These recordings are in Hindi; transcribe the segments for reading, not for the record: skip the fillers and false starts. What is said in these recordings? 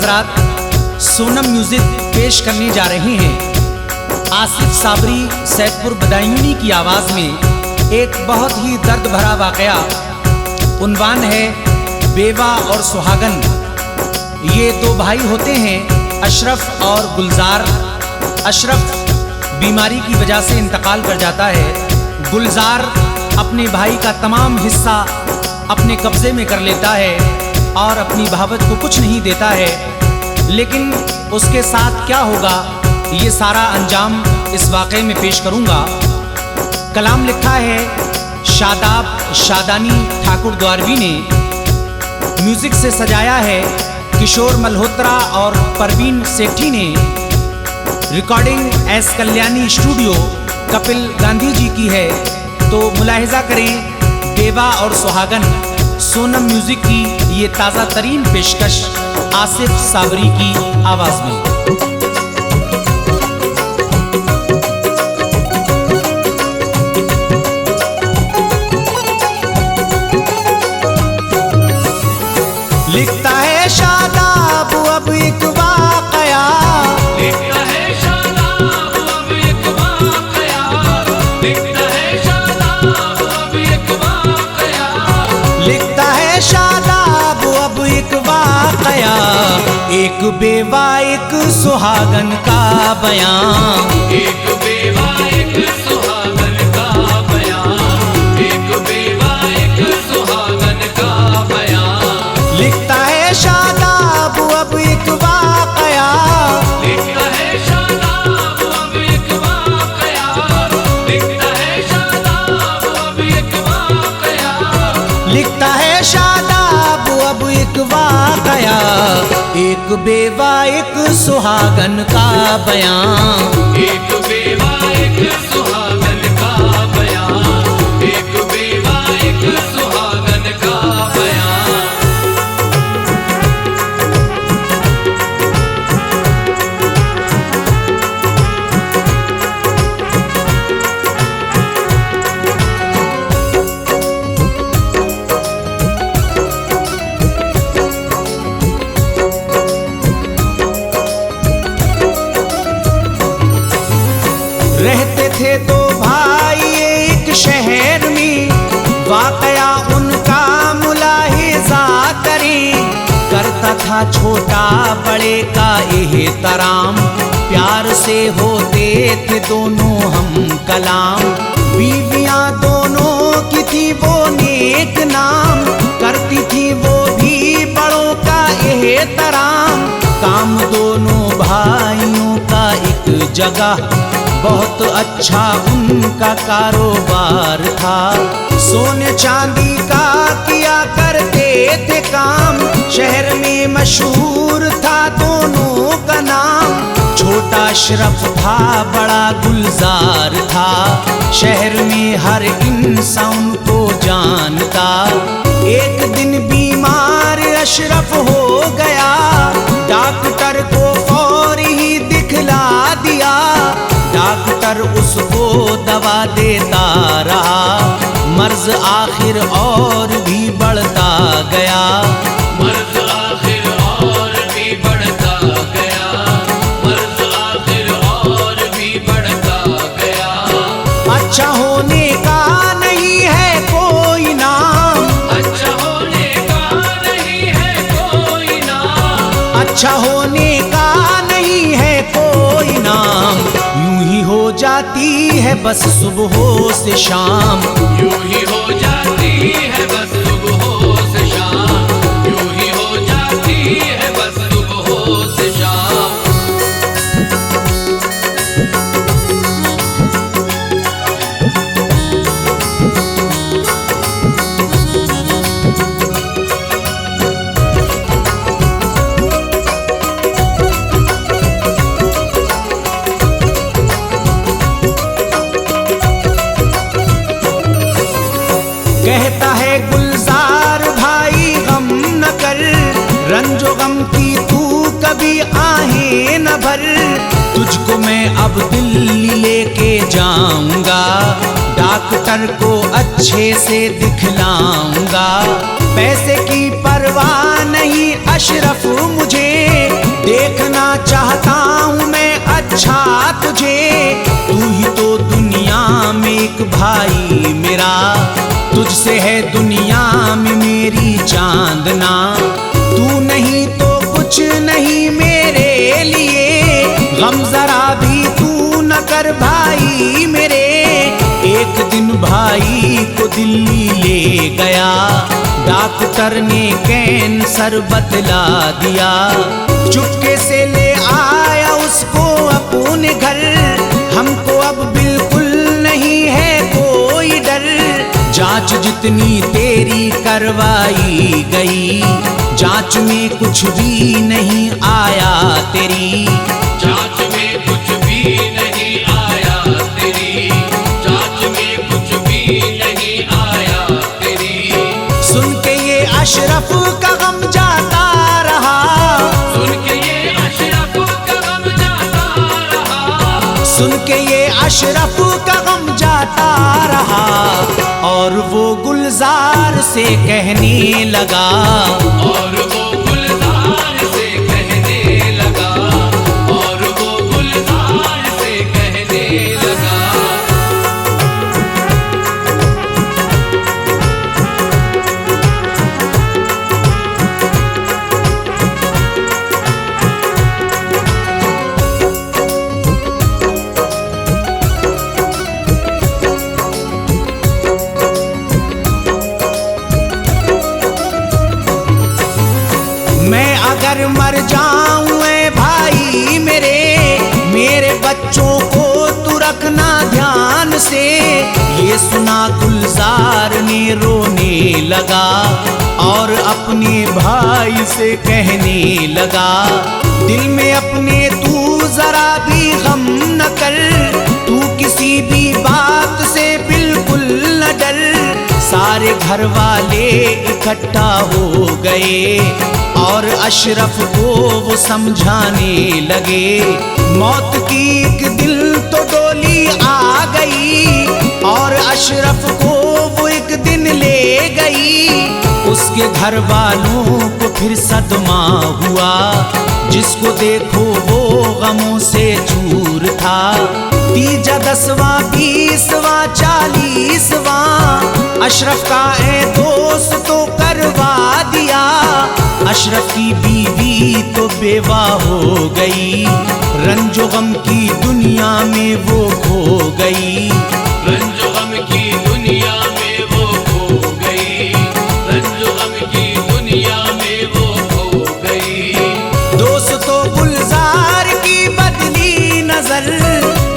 हजरात, सोनम म्यूजिक पेश करने जा रहे हैं आसिफ साबरी सैदपुर बदायूनी की आवाज़ में एक बहुत ही दर्द भरा वाक़या। उन्वान है बेवा और सुहागन। ये दो भाई होते हैं, अशरफ और गुलजार। अशरफ बीमारी की वजह से इंतकाल कर जाता है। गुलजार अपने भाई का तमाम हिस्सा अपने कब्जे में कर लेता है और अपनी भावत को कुछ नहीं देता है। लेकिन उसके साथ क्या होगा, ये सारा अंजाम इस वाक़े में पेश करूँगा। कलाम लिखा है शादाब शादानी ठाकुर द्वारवी ने। म्यूज़िक से सजाया है किशोर मल्होत्रा और परवीन सेठी ने। Recording S Kalyani studio Kapil Gandhi ji की है। तो मुलाहिजा करें बेवा और सुहागन, सोनम म्यूजिक की ये ताज़ा तरीन पेशकश आसिफ साबरी की आवाज़ में। लिखता है शादाब अब एक वाक़या, लिखता है शादाब अब एक वाक़या, लिखता है शादाब अब एक वाक़या, लिखता है शादाब अब एक वाक़या। एक बेवा एक सुहागन का बयान, एक बेवा एक सुहागन का बयान, एक बेवा एक सुहागन का बयान। लिखता है शादाब अब एक वाक़या, लिखता है शादाब अब एक वाक़या, लिखता है शादाब अब एक वाक़या, लिखता है शादाब अब एक वाक़या। एक बेवा एक सुहागन का बयान, एक बेवा एक सुहागन का बयान, एक बेवा एक सुहागन का बयान। रहते थे दो भाई एक शहर में, वाक़या उनका मुलाहिजा करें। करता था छोटा बड़े का एहतराम, प्यार से होते थे दोनों हम कलाम। बीवियां दोनों की थी वो नेक नाम, करती थी वो भी बड़ों का एहतराम। काम दोनों भाइयों का एक जगह, बहुत अच्छा उनका कारोबार था। सोने चांदी का किया करते थे काम, शहर में मशहूर था दोनों का नाम। छोटा अशरफ था बड़ा गुलजार था, शहर में हर इंसान को जानता। एक दिन बीमार अशरफ हो गया, डॉक्टर को फौरी ही दिखला दिया। डॉक्टर उसको दवा देता रहा, मर्ज आखिर और भी बढ़ता गया। मर्ज आखिर और भी बढ़ता गया, मर्ज आखिर और भी बढ़ता गया। अच्छा होने का नहीं है कोई नाम, अच्छा होने का नहीं है कोई नाम, अच्छा होने का नहीं है कोई नाम। यूं ही हो जाती है बस सुबह से शाम, यूं ही हो जाती है बस सुबह से शाम, यूं ही हो जाती है बस सुबह से शाम। कहता है गुलजार भाई गम न कर, रंजो गम की तू कभी आहें न भर। तुझको मैं अब दिल्ली लेके जाऊंगा, डॉक्टर को अच्छे से दिखलाऊंगा। पैसे की परवाह नहीं अशरफ मुझे, भाई मेरा, तुझसे है दुनिया में मेरी चांदना। तू नहीं तो कुछ नहीं मेरे लिए, गम जरा भी तू न कर भाई मेरे। एक दिन भाई को दिल्ली ले गया, डॉक्टर ने कैंसर बतला दिया। चुपके से ले आया उसको अपने घर, हमको अब बिल्कुल नहीं है कोई डर। जांच जितनी तेरी करवाई गई, जांच में कुछ भी नहीं आया तेरी। जांच में कुछ भी नहीं आया तेरी, जांच में कुछ भी नहीं आया तेरी। सुन के ये अशरफ का गम जाता रहा, सुन के ये अशरफ का गम जाता रहा, सुन के ये अशरफ का गम जाता रहा। और वो गुलजार से कहने लगा, और वो गुलजार से कहने लगा, और वो गुलजार से कहने लगा। मैं अगर मर जाऊं ऐ भाई मेरे बच्चों को तू रखना ध्यान से। ये सुना गुलजार ने रोने लगा और अपने भाई से कहने लगा, दिल में अपने तू जरा भी गम न कर, तू किसी भी बात से बिल्कुल न डर। सारे घर वाले इकट्ठा हो गए और अशरफ को वो समझाने लगे। मौत की एक दिल तो डोली आ गई और अशरफ को वो एक दिन ले गई। उसके घर वालों को फिर सदमा हुआ, जिसको देखो वो गमों से चूर था। तीजा 10वां 20वां 40वां अशरफ का ए दोस्त तो करवा दिया। अशरफ की बीवी तो बेवा हो गई, रंजो गम की दुनिया में वो खो गई। रंजो गम की दुनिया में वो खो गई, रंजो गम की दुनिया में वो खो गई। दोस्तों गुलजार की बदली नजर,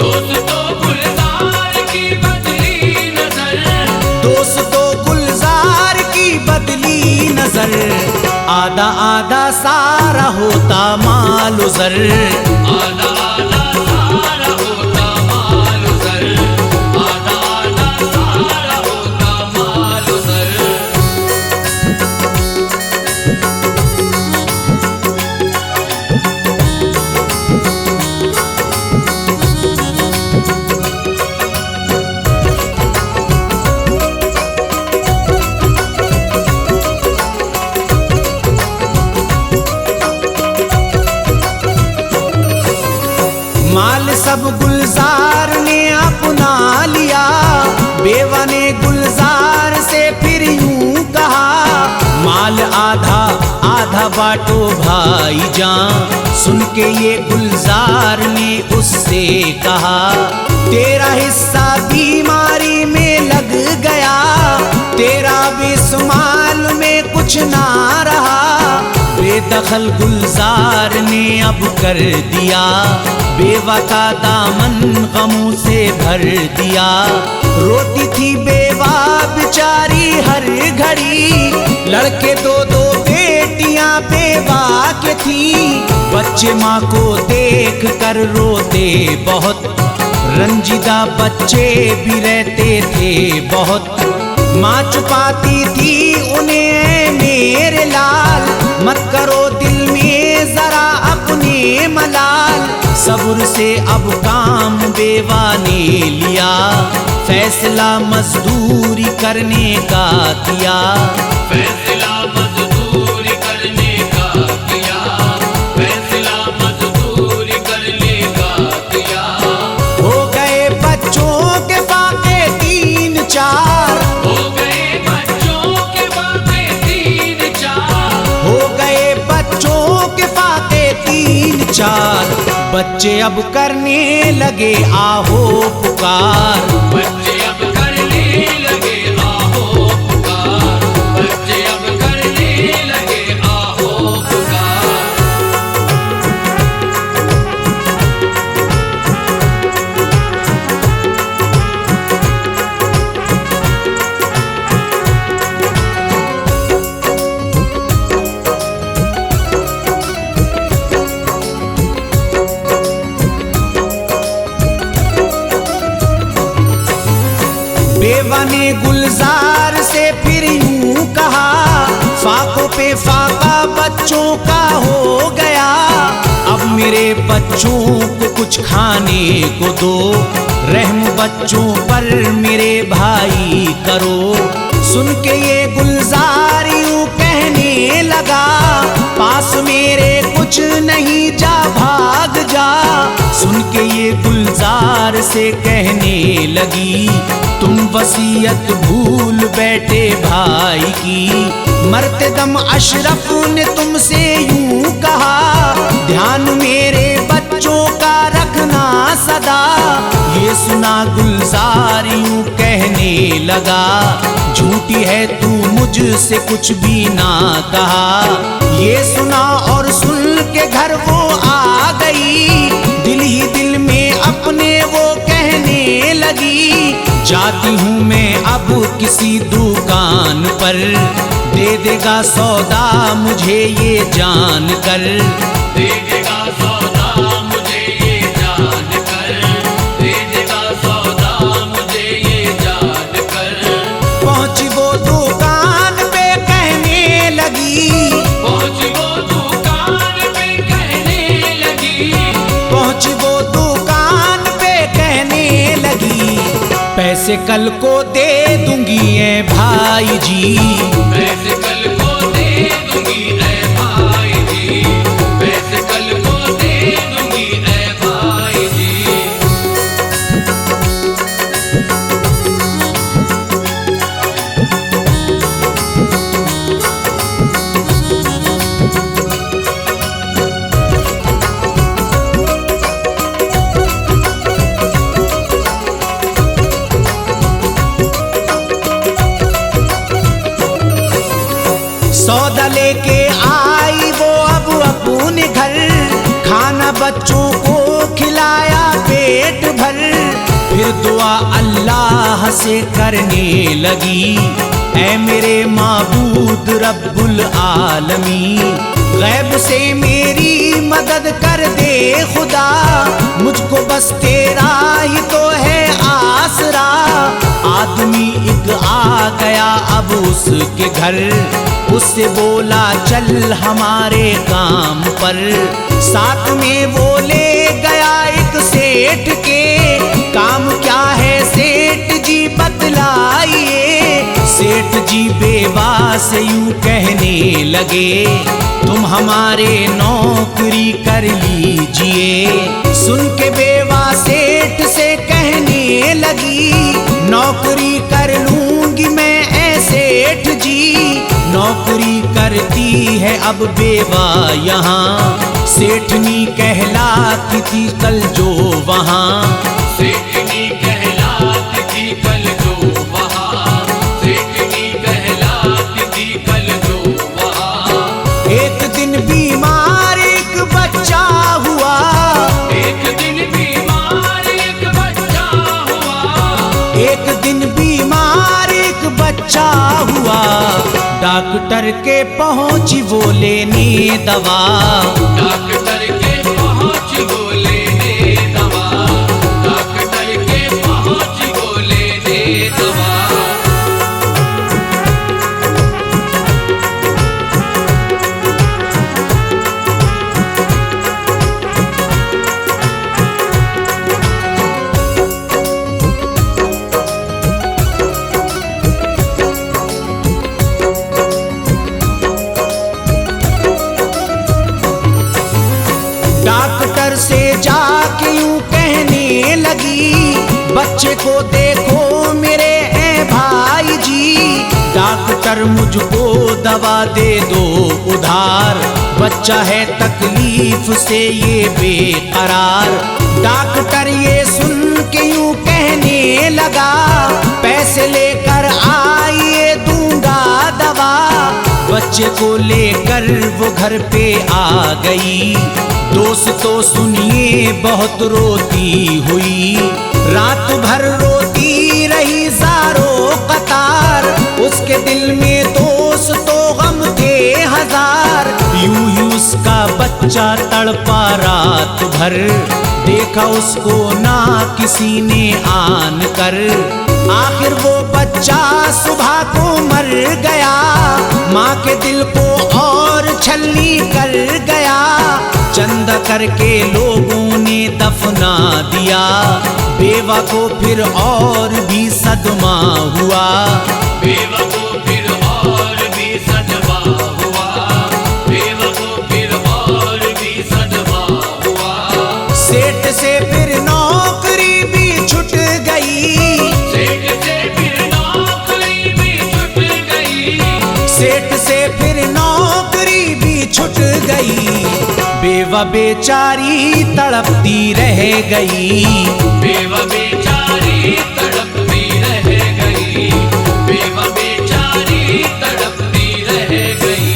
दोस्तों गुलजार की बदली नजर, दोस्तों गुलजार की बदली नजर। आधा आधा सारा होता मालो ज़र, आधा आधा सारा होता माल ज़र, आधा आधा सारा होता माल ज़र। माल सब गुलजार ने अपना लिया। बेवा ने गुलजार से फिर यूं कहा, माल आधा आधा बाटो भाईजान। सुन के ये गुलजार ने उससे कहा, तेरा हिस्सा बीमारी में लग गया, तेरा बेसुमाल में कुछ ना रहा। बेदखल गुलजार ने अब कर दिया, बेवा का दामन गमों से भर दिया। रोती थी बेवा बेचारी हर घड़ी, लड़के दो दो बेटियां बेवा के थी। बच्चे माँ को देख कर रोते बहुत, रंजीदा बच्चे भी रहते थे बहुत। माँ छुपाती थी उन्हें मेरे लाल, मत करो दिल में जरा अपने मलाल। सब्र से अब काम बेवा ने लिया, फैसला मजदूरी करने का किया। फैसला मजदूरी करने का किया, फैसला मजदूरी करने का किया। हो गए बच्चों के फाके 3 बच्चे अब करने लगे आहो पुकार, बच्चे अब करने लगे आहो पुकार, बच्चे अब करने लगे आहो पुकार। बेवा ने गुलजार से फिर यूं कहा, फाकों पे फाका बच्चों का हो गया, अब मेरे बच्चों को कुछ खाने को दो, रहम बच्चों पर मेरे भाई करो। सुन के ये गुलजार यूं कहने लगा, पास मेरे कुछ नहीं जा भाग जा। सुन के ये गुलजार से कहने लगी, तुम वसीयत भूल बैठे भाई की। मरते दम अशरफ ने तुमसे यूं कहा, ध्यान मेरे बच्चों का रखना सदा। ये सुना गुलजार यूं कहने लगा, झूठी है तू मुझसे कुछ भी ना कहा। ये सुना और सुन के घर वो आ गई, दिल ही दिल में अपने वो कहने लगी, जाती हूँ मैं अब किसी दुकान पर, दे देगा सौदा मुझे ये जान कर, दे देगा सौदा मुझे ये जान कर, दे देगा सौदा मुझे ये जान कर। पहुँची वो दुकान पे कहने लगी, पहुँची वो दुकान पे कहने लगी, पहुँची वो दुकान पे कहने लगी, पैसे कल को दे दूंगी ए भाई जी, पैसे कल को दे दूंगी ऐ भाई जी, पैसे कल को दे दूंगी ऐ भाई जी। सौदा लेके आई वो अब अपने घर, खाना बच्चों को खिलाया पेट भर, फिर दुआ अल्लाह से करने लगी, ऐ मेरे माबूद रब्बुल आलमी, गैब से मेरी मदद कर दे खुदा, मुझको बस तेरा ही तो है आसरा। आदमी एक आ गया अब उसके घर, उससे बोला चल हमारे काम पर, साथ में वो ले गया एक सेठ के, काम क्या है सेठ जी बतलाइए। सेठ जी बेवा से यूं कहने लगे, तुम हमारे नौकरी कर लीजिए। सुन के बेवा सेठ से कहने लगी, नौकरी कर लूंगी मैं ऐ सेठ जी। नौकरी करती है अब बेवा यहाँ, सेठनी कहलाती थी कल जो वहाँ, सेठनी कहलाती थी कल जो वहाँ, सेठनी कहलाती थी कल जो वहाँ। एक दिन बीमार एक बच्चा हुआ, एक दिन बीमार एक बच्चा हुआ, एक दिन बीमार एक बच्चा हुआ, डॉक्टर के पहुंची वो लेने दवा, डॉक्टर के पहुंच वो लेने दवा, डॉक्टर के पहुंच वो लेने दवा। डॉक्टर से जाके यूं कहने लगी, बच्चे को देखो मेरे ए भाई जी। डॉक्टर डॉक्टर मुझको दवा दे दो उधार, बच्चा है तकलीफ से ये बेकरार। डॉक्टर ये सुन के यूं कहने लगा, पैसे लेकर आइए दूंगा दवा। बच्चे को लेकर वो घर पे आ गई। दोस्तों सुनिए बहुत रोती हुई, रात भर रोती रही ज़ारो कतार। उसके दिल में दोस्तों गम थे हजार, यूं ही उसका बच्चा तड़पा रात भर। देखा उसको ना किसी ने आन कर, आखिर वो बच्चा सुबह को मर गया। माँ के दिल को और छलनी कर गया, चंदा करके लोगों ने दफना दिया। बेवा को फिर और भी सदमा हुआ, बेवा को फिर और भी सदमा हुआ, बेवा को फिर और भी सदमा हुआ। सेठ से फिर नौकरी भी छूट गई, सेठ से फिर नौकरी भी छूट गई, सेठ से फिर नौकरी भी छूट गई। बेवा बेचारी तड़पती रह गई, बेवा बेचारी तड़पती रह गई, बेवा बेचारी तड़पती रह गई।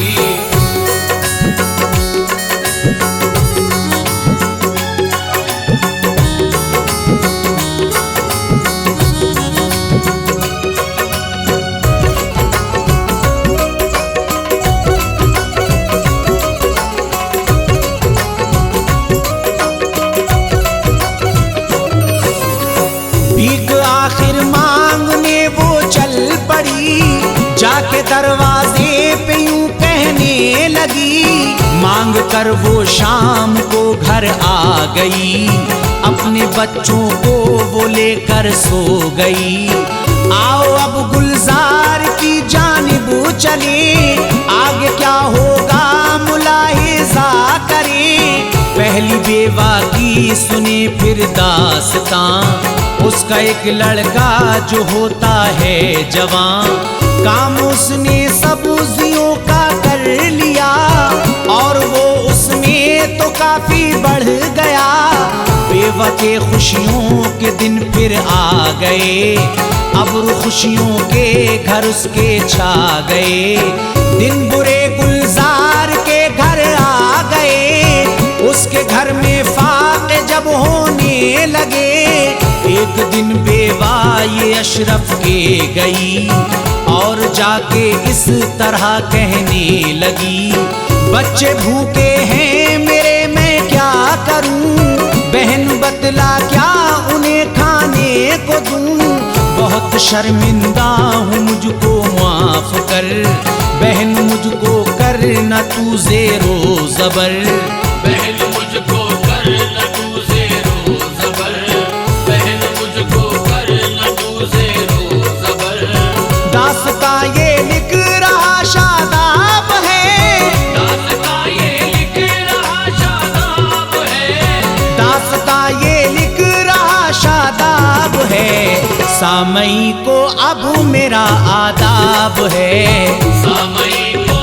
भीख आखिर मांगने वो चल पड़ी, जाके दरवाजे पे यूं कहने लगी। मांग कर वो शाम को घर आ गई, अपने बच्चों को वो लेकर सो गई। आओ अब गुलजार की जानिब चले, आगे क्या होगा मुलाहिजा करें। पहली बेवा की सुने फिर दास्तां, उसका एक लड़का जो होता है जवान। काम उसने सब्जियों का कर लिया, और वो उसमें तो काफी बढ़ गया। बेवा के खुशियों के दिन फिर आ गए, अब खुशियों के घर उसके छा गए। दिन बुरे गुलजार के घर आ गए, उसके घर में फाके जब होने लगे। एक दिन बेवा ये अशरफ के गई, और जाके इस तरह कहने लगी। बच्चे भूखे हैं मेरे, मैं क्या करूं? बहन बतला क्या उन्हें खाने को दूं? बहुत शर्मिंदा हूँ, मुझको माफ कर। बहन मुझको कर न तू ज़ेरो ज़बर, बहन मुझको कर न तू ज़ेरो ज़बर, बहन मुझको कर न तू ज़ेरो ज़बर। दास्तां ये लिख रहा शादाब है, दास्तां ये लिख रहा शादाब है, दास्तां ये लिख रहा शादाब है। सामई को अब मेरा आदाब है, सामई को